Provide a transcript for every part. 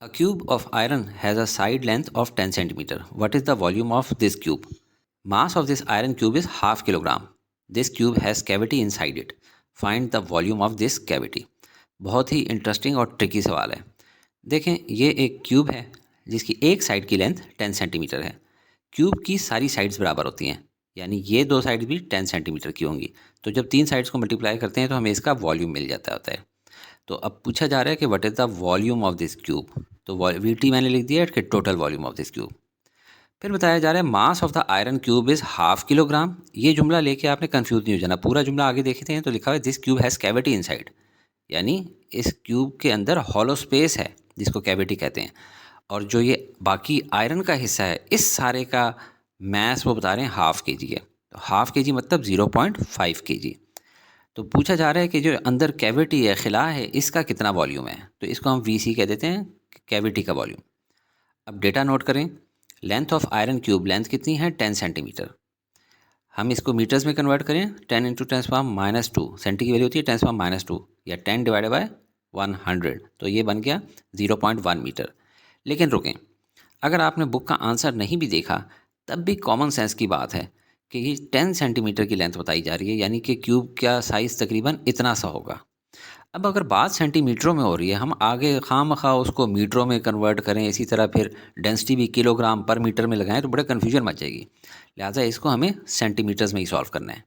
A cube of iron has a side length of 10 centimeter. What is the volume of this cube? Mass of this iron cube is half kilogram. This cube has cavity inside it. Find the volume of this cavity. बहुत ही interesting और tricky सवाल है। देखें, ये एक cube है जिसकी एक साइड की लेंथ 10 सेंटीमीटर है। क्यूब की सारी साइड्स बराबर होती हैं, यानी ये दो साइड भी 10 सेंटीमीटर की होंगी। तो जब तीन साइड्स को मल्टीप्लाई करते हैं तो हमें इसका वॉल्यूम मिल जाता होता है। तो अब पूछा जा रहा है कि what is the volume of this cube. तो वी टी मैंने लिख दिया कि total volume of this cube. फिर बताया जा रहा है mass of the iron cube is half kilogram. ये जुमला लेके आपने कंफ्यूज नहीं हो जाना। पूरा जुमला आगे देखते हैं तो लिखा हुआ है this cube has cavity inside, यानी इस क्यूब के अंदर हॉलो स्पेस है जिसको कैविटी कहते हैं। और जो ये बाकी आयरन का हिस्सा है इस सारे का मैस वो बता रहे हैं हाफ के जी है। तो हाफ के जी मतलब 0.5 के जी। तो पूछा जा रहा है कि जो अंदर कैविटी है, खिला है, इसका कितना वॉल्यूम है। तो इसको हम वी सी कह देते हैं, कैविटी का वॉल्यूम। अब डेटा नोट करें। Length of iron cube, length कितनी है 10 सेंटीमीटर। हम इसको मीटर्स में कन्वर्ट करें, 10 इंटू टेन-2, सेंटी की वैल्यू होती है 10-2 या 10 डिवाइडेड बाय 100, तो ये बन गया 0.1 मीटर। लेकिन रुकें, अगर आपने बुक का आंसर नहीं भी देखा तब भी कॉमन सेंस की बात है कि ये 10 सेंटीमीटर की लेंथ बताई जा रही है, यानी कि क्यूब का साइज़ तकरीबन इतना सा होगा। अब अगर बात सेंटीमीटरों में हो रही है, हम आगे खामखा उसको मीटरों में कन्वर्ट करें, इसी तरह फिर डेंसिटी भी किलोग्राम पर मीटर में लगाएं तो बड़े कन्फ्यूजन मच जाएगी। लिहाजा इसको हमें सेंटीमीटर्स में ही सॉल्व करना है।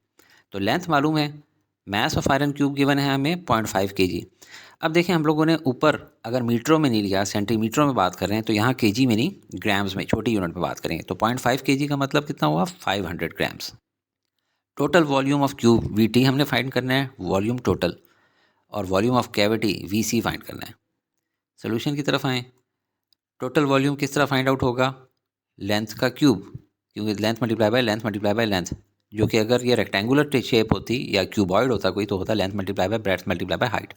तो लेंथ मालूम है, mass of iron cube given है हमें 0.5 kg। अब देखें, हम लोगों ने ऊपर अगर मीटरों में नहीं लिया, सेंटीमीटरों में बात कर रहे हैं, तो यहाँ केजी में नहीं, ग्राम्स में, छोटी यूनिट में बात करेंगे। तो 0.5 kg का मतलब कितना हुआ, 500 grams. Total volume of cube V T हमने फाइंड करना है, वॉल्यूम टोटल, और volume of cavity V C find करना है। सोल्यूशन की तरफ आएँ। टोटल वॉल्यूम किस तरह फाइंड आउट होगा, लेंथ का क्यूब, क्योंकि लेंथ मल्टीप्लाई बाय लेंथ, जो कि अगर ये रेक्टेंगुलर शेप होती या क्यूबॉइड होता कोई तो होता length multiply by breadth multiply by height.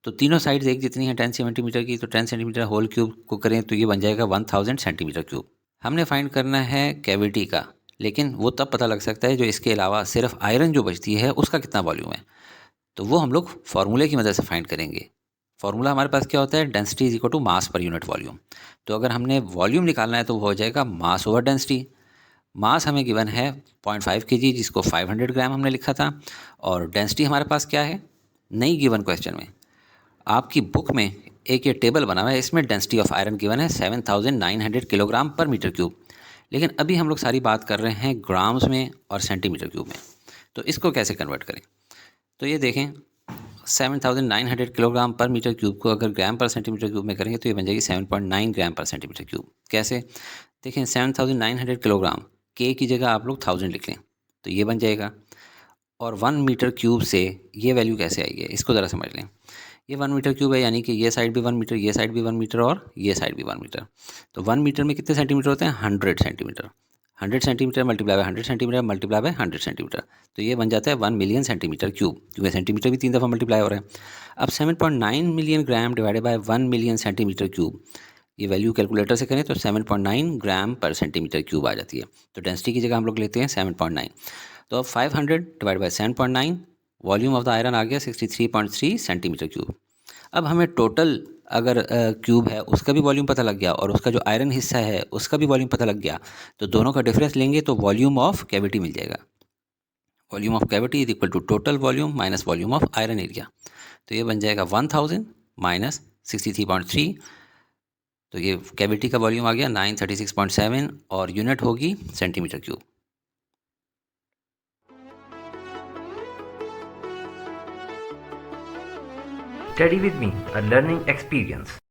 तो तीनों साइड्स एक जितनी हैं 10 सेंटीमीटर की, तो 10 सेंटीमीटर होल क्यूब को करें तो ये बन जाएगा 1000 सेंटीमीटर क्यूब। हमने फाइंड करना है कैविटी का, लेकिन वो तब पता लग सकता है जो इसके अलावा सिर्फ आयरन जो बचती है उसका कितना वॉल्यूम है। तो वो हम लोग फार्मूले की मदद से फाइंड करेंगे। फार्मूला हमारे पास क्या होता है, density is equal to mass per unit volume. तो अगर हमने वॉल्यूम निकालना है तो वो हो जाएगा मास ओवर डेंसिटी। मास हमें गिवन है 0.5 kg, जिसको 500 ग्राम हमने लिखा था। और डेंसिटी हमारे पास क्या है, नहीं गिवन क्वेश्चन में। आपकी बुक में एक ये टेबल बना हुआ है, इसमें डेंसिटी ऑफ आयरन गिवन है 7900 किलोग्राम पर मीटर क्यूब। लेकिन अभी हम लोग सारी बात कर रहे हैं ग्राम्स में और सेंटीमीटर क्यूब में। तो इसको कैसे कन्वर्ट करें। तो ये देखें, 7900 किलोग्राम पर मीटर क्यूब को अगर ग्राम पर सेंटीमीटर क्यूब में करेंगे तो ये बन जाएगी 7.9 ग्राम पर सेंटीमीटर क्यूब। कैसे, देखें, 7900 किलोग्राम, के की जगह आप लोग 1000 लिख लें तो ये बन जाएगा। और 1 मीटर क्यूब से ये वैल्यू कैसे आई है, इसको ज़रा समझ लें। ये 1 मीटर क्यूब है, यानी कि ये साइड भी 1 मीटर, ये साइड भी 1 मीटर और ये साइड भी 1 मीटर। तो 1 मीटर में कितने सेंटीमीटर होते हैं, 100 centimetre. 100 centimetre multiply by 100 centimetre multiply by 100 centimetre, तो ये बन जाता है 1 मिलियन सेंटीमीटर क्यूब, क्योंकि सेंटीमीटर भी 3 दफ़ा मल्टीप्लाई हो रहा है। अब 7.9 million gram divided by 1 million centimetre cube, ये वैल्यू कैलकुलेटर से करें तो 7.9 ग्राम पर सेंटीमीटर क्यूब आ जाती है। तो डेंसिटी की जगह हम लोग लेते हैं 7.9। तो अब 500 divide by 7.9, volume of the iron आ गया 63.3 सेंटीमीटर क्यूब। अब हमें टोटल अगर क्यूब है उसका भी वॉल्यूम पता लग गया और उसका जो आयरन हिस्सा है उसका भी वॉल्यूम पता लग गया, तो दोनों का डिफरेंस लेंगे तो वॉल्यूम ऑफ कैविटी मिल जाएगा। Volume of cavity is equal to total volume minus volume of iron area. तो ये बन जाएगा 1000 माइनस 63.3। तो ये कैविटी का वॉल्यूम आ गया 936.7 और यूनिट होगी centimetre cube. Study with me, a learning experience.